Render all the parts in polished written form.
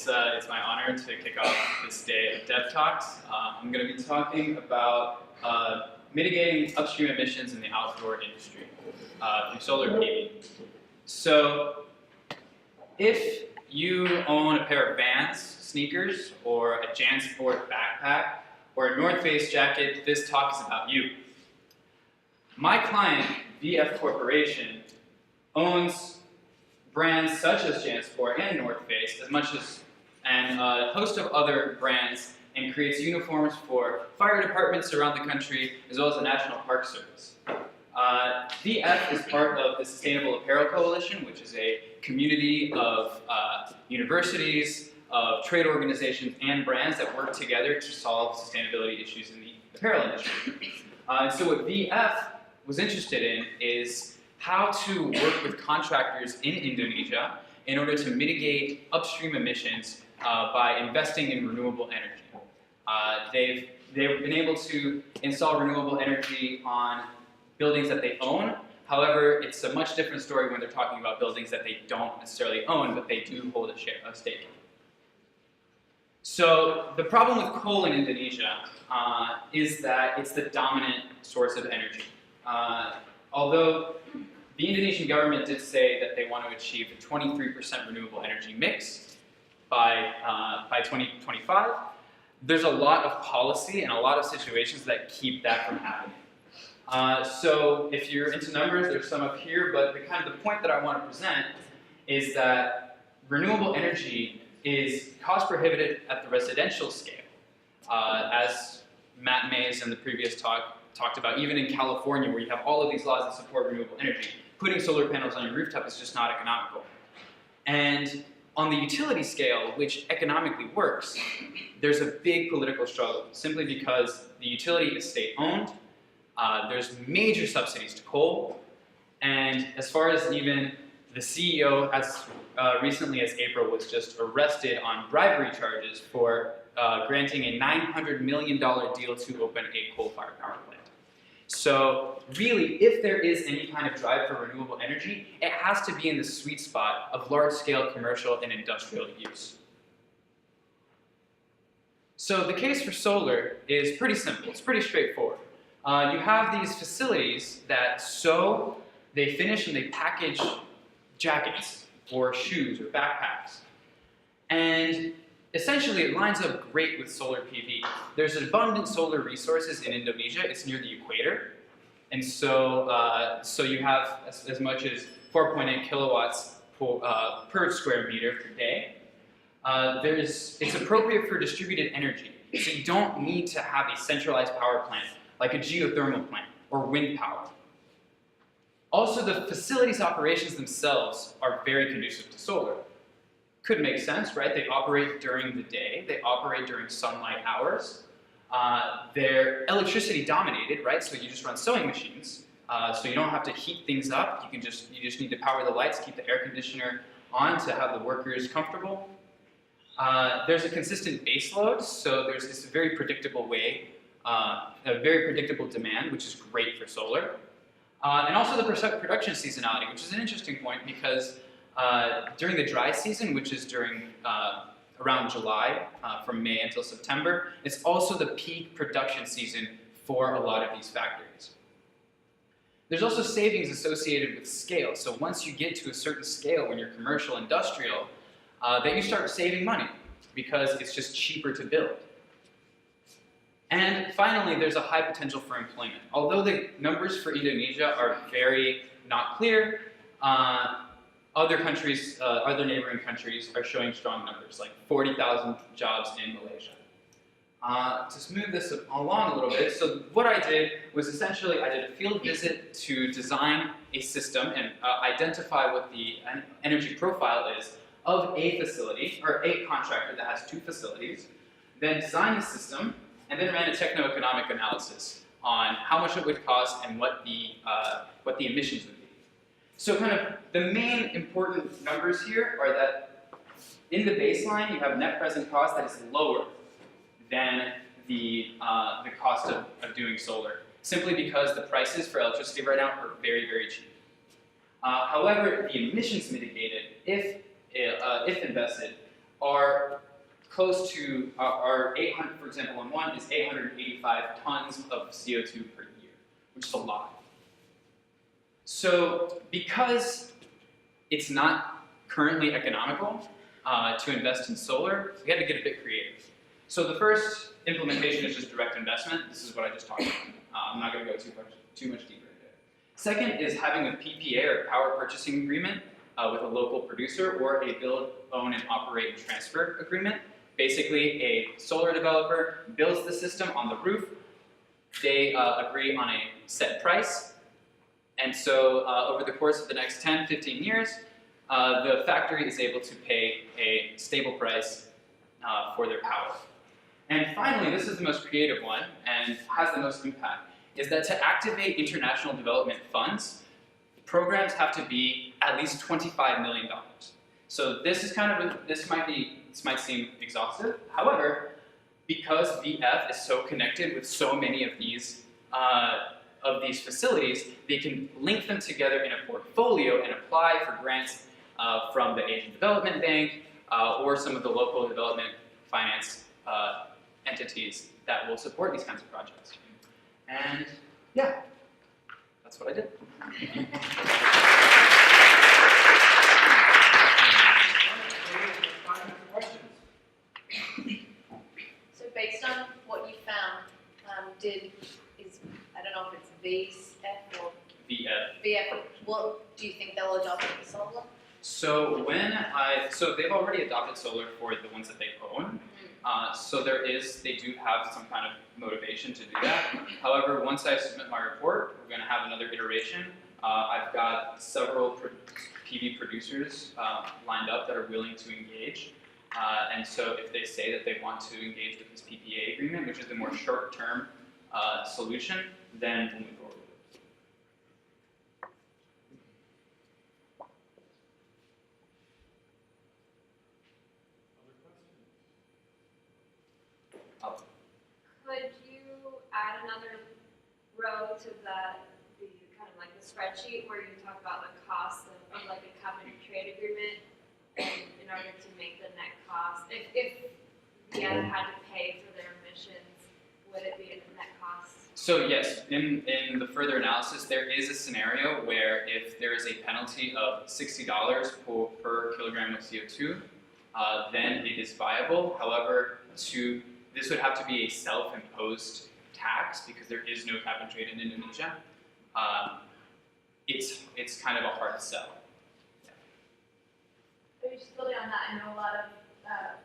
It's my honor to kick off this day of Dev Talks. I'm going to be talking about mitigating upstream emissions in the outdoor industry through solar PV. So, if you own a pair of Vans sneakers, or a JanSport backpack, or a North Face jacket, this talk is about you. My client, VF Corporation, owns brands such as JanSport and North Face, and a host of other brands, and creates uniforms for fire departments around the country, as well as the National Park Service. VF is part of the Sustainable Apparel Coalition, which is a community of universities, of trade organizations, and brands that work together to solve sustainability issues in the apparel industry. And so what VF was interested in is how to work with contractors in Indonesia in order to mitigate upstream emissions by investing in renewable energy. They've been able to install renewable energy on buildings that they own. However, it's a much different story when they're talking about buildings that they don't necessarily own, but they do hold a stake in. So the problem with coal in Indonesia is that it's the dominant source of energy. Although the Indonesian government did say that they want to achieve a 23% renewable energy mix by 2025, there's a lot of policy and a lot of situations that keep that from happening. So if you're into numbers, there's some up here, but the point that I want to present is that renewable energy is cost prohibitive at the residential scale. As Matt Mays in the previous talk talked about, even in California, where you have all of these laws that support renewable energy, putting solar panels on your rooftop is just not economical. And on the utility scale, which economically works, there's a big political struggle, simply because the utility is state-owned, there's major subsidies to coal, and as far as even the CEO, as recently as April, was just arrested on bribery charges for granting a $900 million deal to open a coal-fired power plant. So really, if there is any kind of drive for renewable energy, it has to be in the sweet spot of large-scale commercial and industrial use. So the case for solar is pretty simple. It's pretty straightforward. You have these facilities that sew, they finish, and they package jackets or shoes or backpacks. And essentially, it lines up great with solar PV. There's abundant solar resources in Indonesia. It's near the equator. And so, so you have as much as 4.8 kilowatts per square meter per day. It's appropriate for distributed energy. So you don't need to have a centralized power plant like a geothermal plant or wind power. Also, the facilities operations themselves are very conducive to solar. Could make sense, right? They operate during the day. They operate during sunlight hours. They're electricity dominated, right? So you just run sewing machines. So you don't have to heat things up. You just need to power the lights, keep the air conditioner on to have the workers comfortable. There's a consistent base load, so there's this very predictable a very predictable demand, which is great for solar. And also the production seasonality, which is an interesting point because during the dry season, which is during around July, from May until September, it's also the peak production season for a lot of these factories. There's also savings associated with scale. So once you get to a certain scale when you're commercial, industrial, then you start saving money because it's just cheaper to build. And finally, there's a high potential for employment. Although the numbers for Indonesia are very not clear, other countries, other neighboring countries are showing strong numbers, like 40,000 jobs in Malaysia. To move this along a little bit, so what I did was essentially I did a field visit to design a system and identify what the energy profile is of a facility, or a contractor that has two facilities, then design the system, and then ran a techno-economic analysis on how much it would cost and what the emissions would be. So kind of the main important numbers here are that in the baseline, you have net present cost that is lower than the cost of doing solar, simply because the prices for electricity right now are very, very cheap. However, the emissions mitigated, if invested, are close to, are 800, for example, on one is 885 tons of CO2 per year, which is a lot. So because it's not currently economical to invest in solar, we had to get a bit creative. So the first implementation is just direct investment. This is what I just talked about. I'm not going to go too much deeper into it. Second is having a PPA, or power purchasing agreement, with a local producer, or a build, own, and operate and transfer agreement. Basically, a solar developer builds the system on the roof. They agree on a set price. And so over the course of the next 10, 15 years, the factory is able to pay a stable price for their power. And finally, this is the most creative one and has the most impact, is that to activate international development funds, programs have to be at least $25 million. So this is kind of this might seem exhaustive. However, because VF is so connected with so many of these facilities, they can link them together in a portfolio and apply for grants from the Asian Development Bank or some of the local development finance entities that will support these kinds of projects. And yeah, that's what I did. So based on what you found, I don't know if it's VF or VF, what do you think they'll adopt for solar? So so they've already adopted solar for the ones that they own. So they do have some kind of motivation to do that. However, once I submit my report, we're going to have another iteration. I've got several PV producers lined up that are willing to engage. And so if they say that they want to engage with this PPA agreement, which is a more short-term solution, then we'll move forward with it. Could you add another row to the kind of like the spreadsheet where you talk about the cost of like a cap and trade agreement in order to make the net cost? If VF had to pay for their emissions, would it be a net cost? So yes, in the further analysis, there is a scenario where if there is a penalty of $60 per kilogram of CO2, then it is viable. However, this would have to be a self-imposed tax because there is no cap and trade in Indonesia. It's kind of a hard sell. Maybe just building on that, I know a lot of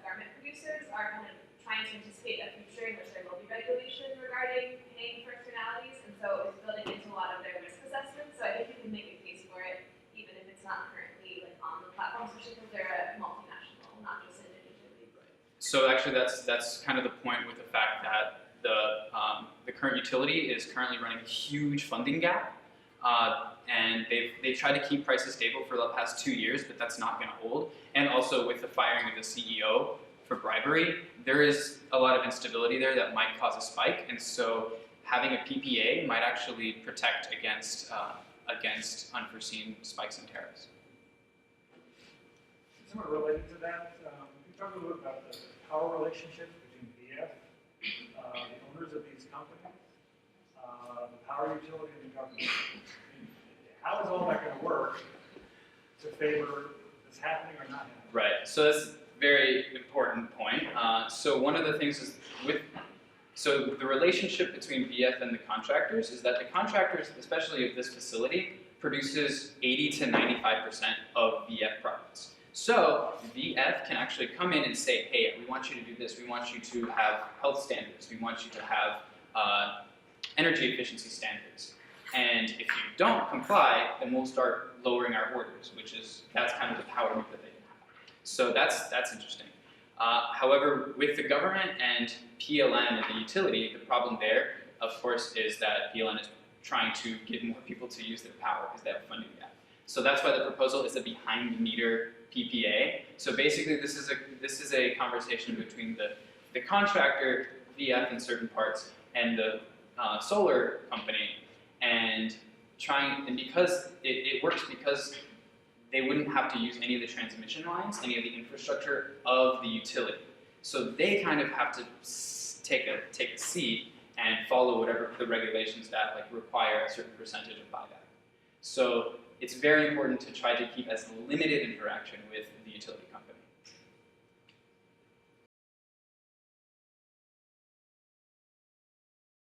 garment producers are kind of trying to anticipate a future in which there will be regulation regarding paying for externalities, and so it's building into a lot of their risk assessments. So I think you can make a case for it, even if it's not currently like on the platform, especially because they're a multinational, not just Indonesia. So actually, that's kind of the point with the fact that the current utility is currently running a huge funding gap. And they've tried to keep prices stable for the past 2 years, but that's not going to hold. And also with the firing of the CEO for bribery, there is a lot of instability there that might cause a spike. And so having a PPA might actually protect against unforeseen spikes in tariffs. Somewhat related to that, can you talk a little bit about the power relationships between VF, the owners of these companies, the power utility, and the government? How is all that going to work to favor this happening or not happening? Right. So that's a very important point. So one of the things is so the relationship between VF and the contractors is that the contractors, especially of this facility, produces 80 to 95% of VF profits. So VF can actually come in and say, hey, we want you to do this. We want you to have health standards. We want you to have energy efficiency standards. And if you don't comply, then we'll start lowering our orders, that's kind of the power move that they can have. So that's interesting. However, with the government and PLN and the utility, the problem there, of course, is that PLN is trying to get more people to use their power because they have funding gap. So that's why the proposal is a behind-the-meter PPA. So basically, this is a conversation between the contractor, VF in certain parts, and the solar company, and because it works because they wouldn't have to use any of the transmission lines, any of the infrastructure of the utility. So they kind of have to take a seat and follow whatever the regulations that like require a certain percentage of buyback. So it's very important to try to keep as limited interaction with